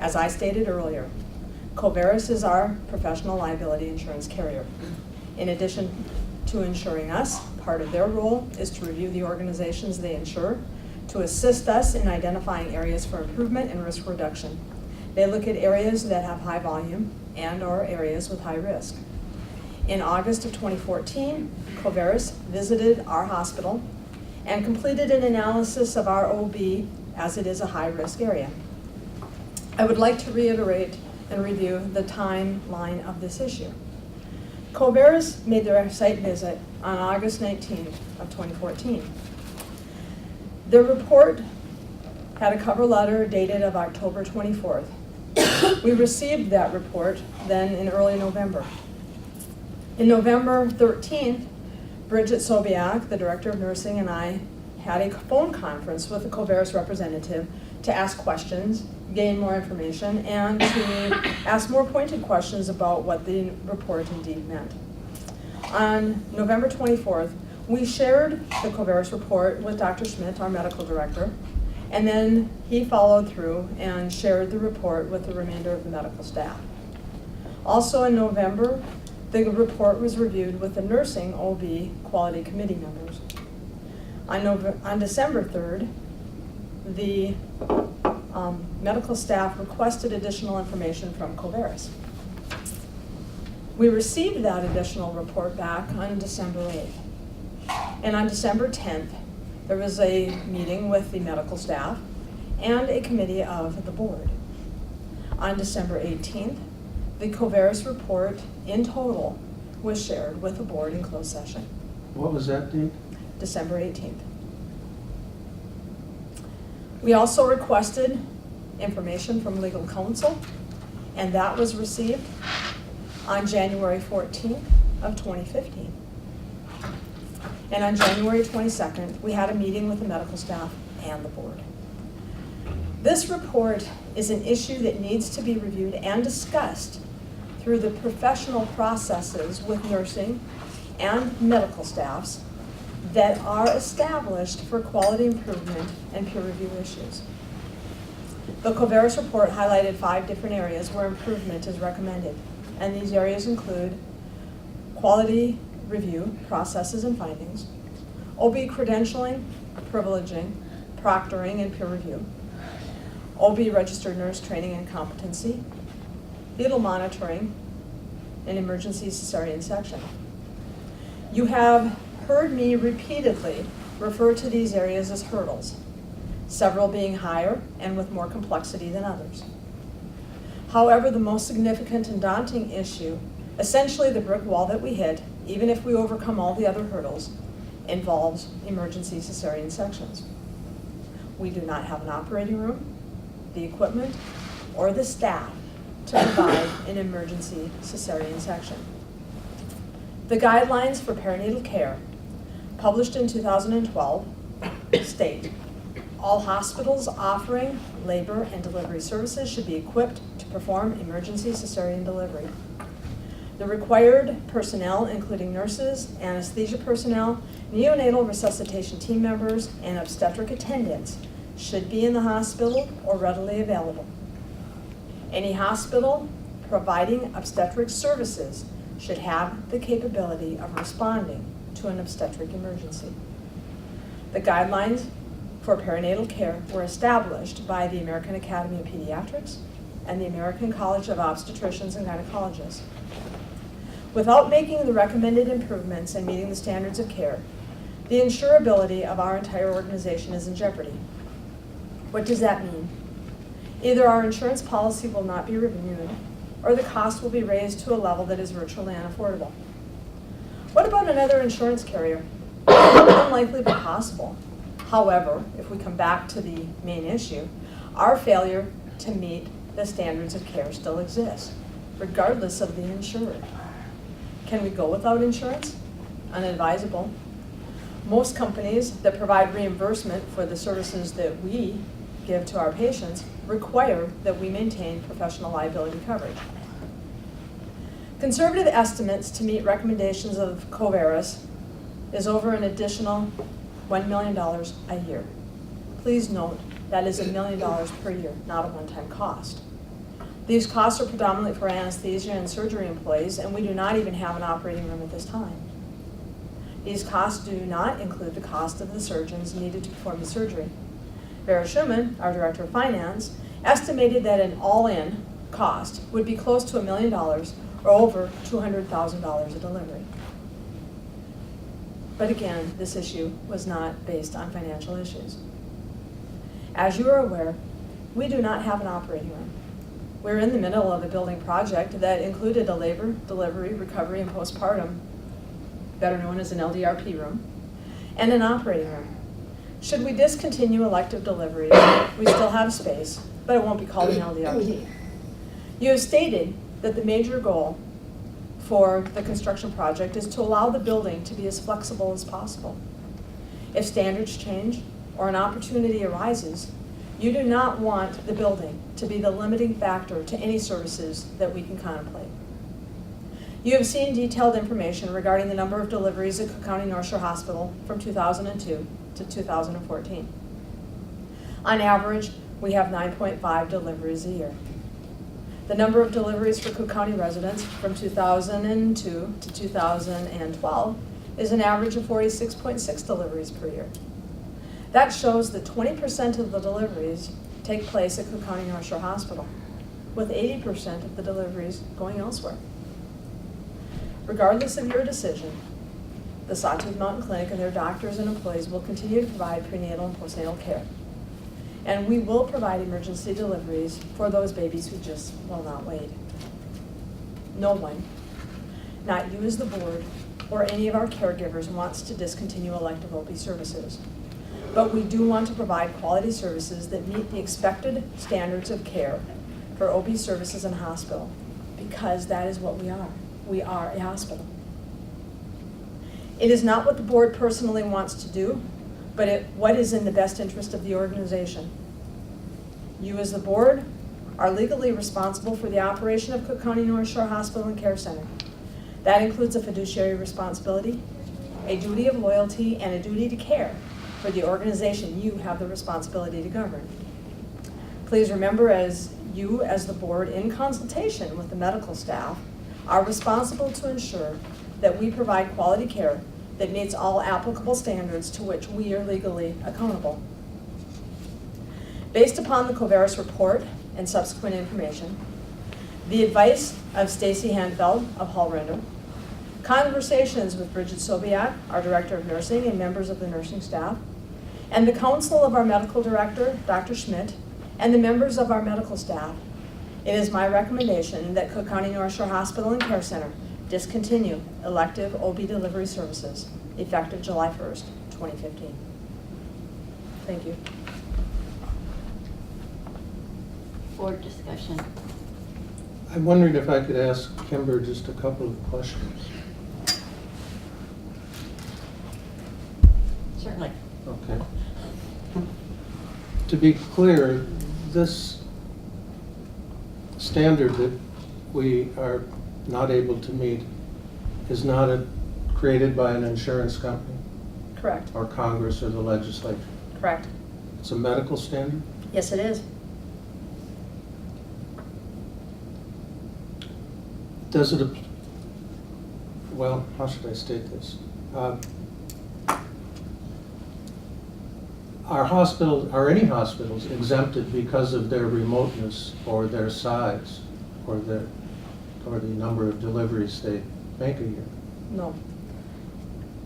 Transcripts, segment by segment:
As I stated earlier, Coveris is our professional liability insurance carrier. In addition to insuring us, part of their role is to review the organizations they insure, to assist us in identifying areas for improvement and risk reduction. They look at areas that have high volume and/or areas with high risk. In August of 2014, Coveris visited our hospital and completed an analysis of our OB as it is a high-risk area. I would like to reiterate and review the timeline of this issue. Coveris made their site visit on August 19th of 2014. Their report had a cover letter dated of October 24th. We received that report then in early November. In November 13th, Bridget Sobiak, the Director of Nursing, and I had a phone conference with the Coveris representative to ask questions, gain more information, and to ask more pointed questions about what the report indeed meant. On November 24th, we shared the Coveris report with Dr. Schmidt, our medical director, and then he followed through and shared the report with the remainder of the medical staff. Also in November, the report was reviewed with the nursing OB quality committee members. On December 3rd, the medical staff requested additional information from Coveris. We received that additional report back on December 8th. And on December 10th, there was a meeting with the medical staff and a committee of the board. On December 18th, the Coveris report in total was shared with the board in closed session. What was that date? December 18th. We also requested information from legal counsel, and that was received on January 14th of 2015. And on January 22nd, we had a meeting with the medical staff and the board. This report is an issue that needs to be reviewed and discussed through the professional processes with nursing and medical staffs that are established for quality improvement and peer review issues. The Coveris report highlighted 5 different areas where improvement is recommended, and these areas include quality review processes and findings, OB credentialing, privileging, proctoring, and peer review, OB registered nurse training and competency, fetal monitoring, and emergency cesarean section. You have heard me repeatedly refer to these areas as hurdles, several being higher and with more complexity than others. However, the most significant and daunting issue, essentially the brick wall that we hit, even if we overcome all the other hurdles, involves emergency cesarean sections. We do not have an operating room, the equipment, or the staff to provide an emergency cesarean section. The guidelines for perinatal care, published in 2012, state all hospitals offering labor and delivery services should be equipped to perform emergency cesarean delivery. The required personnel, including nurses, anesthesia personnel, neonatal resuscitation team members, and obstetric attendants, should be in the hospital or readily available. Any hospital providing obstetric services should have the capability of responding to an obstetric emergency. The guidelines for perinatal care were established by the American Academy of Pediatrics and the American College of Obstetricians and Gynecologists. Without making the recommended improvements and meeting the standards of care, the insurability of our entire organization is in jeopardy. What does that mean? Either our insurance policy will not be renewed, or the cost will be raised to a level that is virtually unaffordable. What about another insurance carrier? Unlikely but possible. However, if we come back to the main issue, our failure to meet the standards of care still exists, regardless of the insured. Can we go without insurance? Unadvisable. Most companies that provide reimbursement for the services that we give to our patients require that we maintain professional liability coverage. Conservative estimates to meet recommendations of Coveris is over an additional $1 million a year. Please note that is $1 million per year, not a one-time cost. These costs are predominantly for anesthesia and surgery employees, and we do not even have an operating room at this time. These costs do not include the cost of the surgeons needed to perform the surgery. Vera Schumann, our Director of Finance, estimated that an all-in cost would be close to $1 million or over $200,000 a delivery. But again, this issue was not based on financial issues. As you are aware, we do not have an operating room. We're in the middle of a building project that included a labor, delivery, recovery, and postpartum, better known as an LDRP room, and an operating room. Should we discontinue elective deliveries, we still have space, but it won't be called an LDRP. You have stated that the major goal for the construction project is to allow the building to be as flexible as possible. If standards change or an opportunity arises, you do not want the building to be the limiting factor to any services that we can contemplate. You have seen detailed information regarding the number of deliveries at Cook County North Shore Hospital from 2002 to 2014. On average, we have 9.5 deliveries a year. The number of deliveries for Cook County residents from 2002 to 2012 is an average of 46.6 deliveries per year. That shows that 20% of the deliveries take place at Cook County North Shore Hospital, with 80% of the deliveries going elsewhere. Regardless of your decision, the Sawtooth Mountain Clinic and their doctors and employees will continue to provide prenatal and postnatal care. And we will provide emergency deliveries for those babies who just will not wait. No one, not you as the board, or any of our caregivers wants to discontinue elective OB services. But we do want to provide quality services that meet the expected standards of care for OB services in a hospital, because that is what we are. We are a hospital. It is not what the board personally wants to do, but what is in the best interest of the organization. You as the board are legally responsible for the operation of Cook County North Shore Hospital and Care Center. That includes a fiduciary responsibility, a duty of loyalty, and a duty to care for the organization you have the responsibility to govern. Please remember, as you as the board, in consultation with the medical staff, are responsible to ensure that we provide quality care that meets all applicable standards to which we are legally accountable. Based upon the Covaris report and subsequent information, the advice of Stacy Hanfeld of Hall Render, conversations with Bridget Sobiak, our Director of Nursing, and members of the nursing staff, and the counsel of our medical director, Dr. Schmidt, and the members of our medical staff, it is my recommendation that Cook County North Shore Hospital and Care Center discontinue elective OB delivery services effective July 1st, 2015. Thank you. Board discussion. I'm wondering if I could ask Kimber just a couple of questions. Certainly. Okay. To be clear, this standard that we are not able to meet is not created by an insurance company? Correct. Or Congress or the legislature? Correct. It's a medical standard? Yes, it is. Does it, well, how should I state this? Are any hospitals exempted because of their remoteness or their size or the number of deliveries they make a year? No.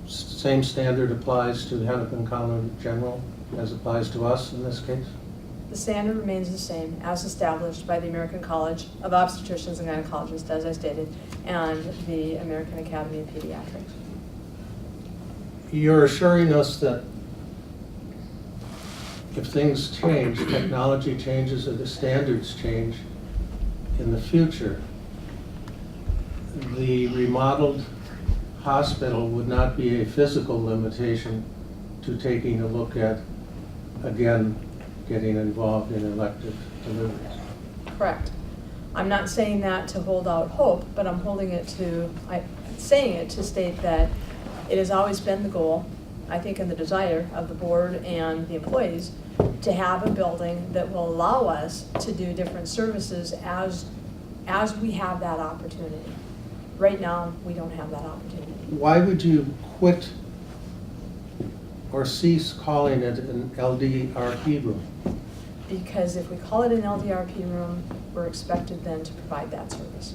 Same standard applies to Hennepin County General as applies to us in this case? The standard remains the same as established by the American College of Obstetricians and Gynecologists, as I stated, and the American Academy of Pediatrics. You're assuring us that if things change, technology changes or the standards change in the future, the remodeled hospital would not be a physical limitation to taking a look at, again, getting involved in elective deliveries. Correct. I'm not saying that to hold out hope, but I'm saying it to state that it has always been the goal, I think, and the desire of the board and the employees to have a building that will allow us to do different services as we have that opportunity. Right now, we don't have that opportunity. Why would you quit or cease calling it an LDRP room? Because if we call it an LDRP room, we're expected then to provide that service.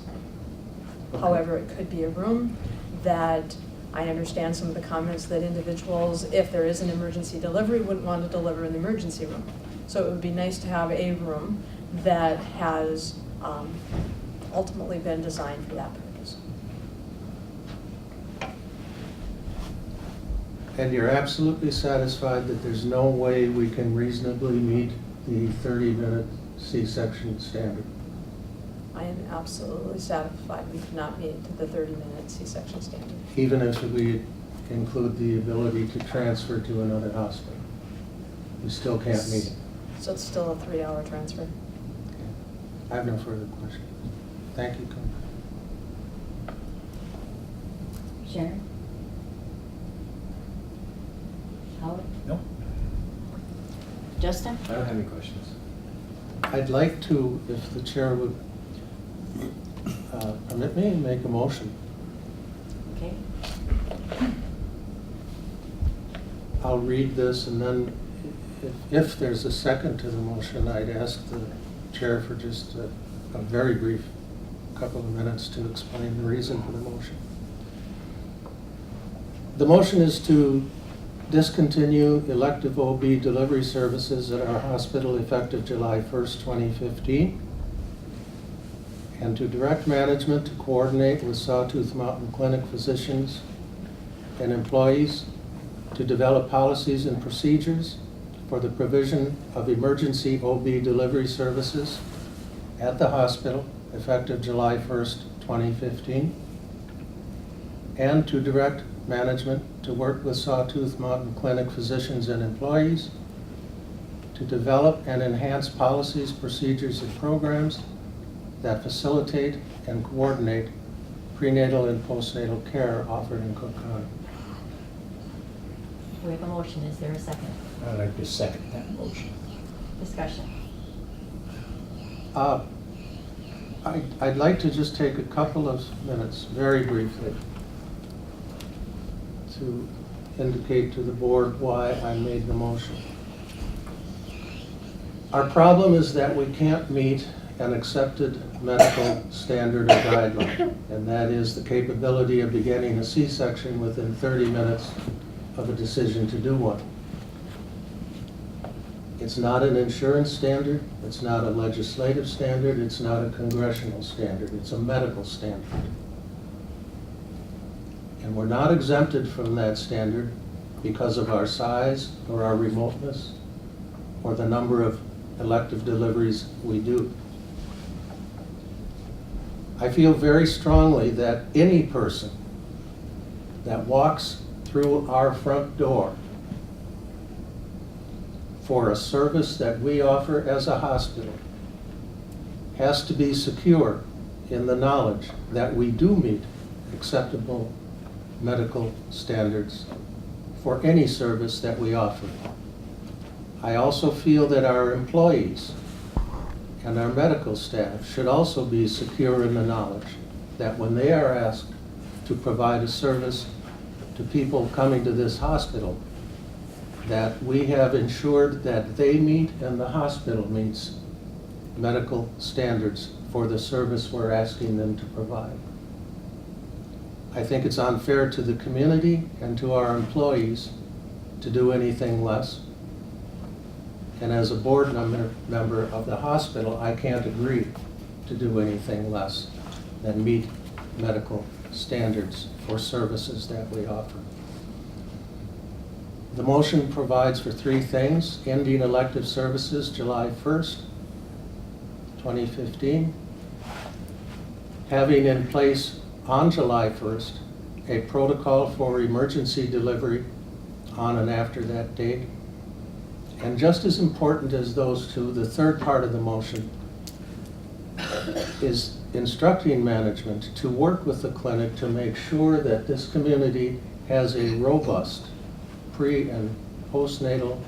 Okay. However, it could be a room that, I understand some of the comments that individuals, if there is an emergency delivery, wouldn't want to deliver in the emergency room. So it would be nice to have a room that has ultimately been designed for that purpose. And you're absolutely satisfied that there's no way we can reasonably meet the 30-minute C-section standard? I am absolutely satisfied we cannot meet the 30-minute C-section standard. Even if we include the ability to transfer to another hospital? We still can't meet it? So it's still a 3-hour transfer. Okay. I have no further questions. Thank you, Coach. Sharon? Howard? No, Justin? I don't have any questions. I'd like to, if the chair would permit me, make a motion. Okay. I'll read this, and then if there's a second to the motion, I'd ask the chair for just a very brief couple of minutes to explain the reason for the motion. The motion is to discontinue elective OB delivery services at our hospital effective July 1st, 2015, and to direct management to coordinate with Sawtooth Mountain Clinic physicians and employees to develop policies and procedures for the provision of emergency OB delivery services at the hospital effective July 1st, 2015, and to direct management to work with Sawtooth Mountain Clinic physicians and employees to develop and enhance policies, procedures, and programs that facilitate and coordinate prenatal and postnatal care offered in Cook County. We have a motion. Is there a second? I'd like to second that motion. Discussion. I'd like to just take a couple of minutes, very briefly, to indicate to the board why I made the motion. Our problem is that we can't meet an accepted medical standard or guideline, and that is the capability of beginning a C-section within 30 minutes of a decision to do one. It's not an insurance standard, it's not a legislative standard, it's not a congressional standard, it's a medical standard. And we're not exempted from that standard because of our size or our remoteness or the number of elective deliveries we do. I feel very strongly that any person that walks through our front door for a service that we offer as a hospital has to be secure in the knowledge that we do meet acceptable medical standards for any service that we offer. I also feel that our employees and our medical staff should also be secure in the knowledge that when they are asked to provide a service to people coming to this hospital, that we have ensured that they meet and the hospital meets medical standards for the service we're asking them to provide. I think it's unfair to the community and to our employees to do anything less. And as a board member of the hospital, I can't agree to do anything less than meet medical standards for services that we offer. The motion provides for 3 things: ending elective services July 1st, 2015, having in place on July 1st a protocol for emergency delivery on and after that date, and just as important as those 2, the third part of the motion is instructing management to work with the clinic to make sure that this community has a robust pre- and postnatal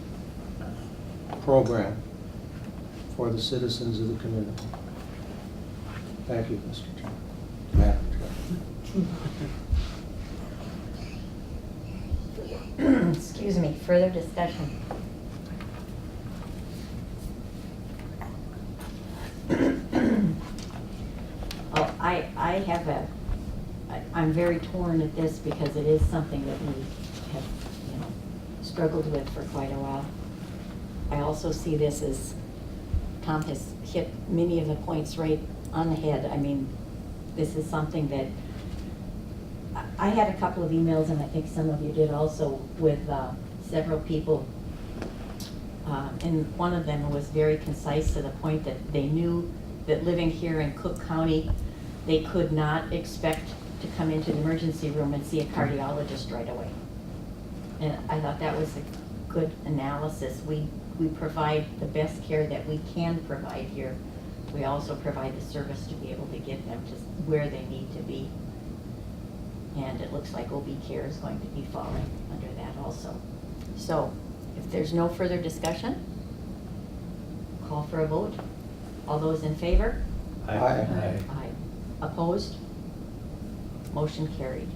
program for the citizens of the community. Thank you, Mr. Chairman. Madam Chairman. Excuse me, further discussion? Oh, I have I'm very torn at this because it is something that we have, struggled with for quite a while. I also see this as, Tom has hit many of the points right on the head. I mean, this is something that, I had a couple of emails, and I think some of you did also, with several people. And one of them was very concise to the point that they knew that living here in Cook County, they could not expect to come into the emergency room and see a cardiologist right away. And I thought that was a good analysis. We provide the best care that we can provide here. We also provide the service to be able to get them to where they need to be. And it looks like OB care is going to be falling under that also. So if there's no further discussion, call for a vote. All those in favor? Aye. Aye. Opposed? Motion carried.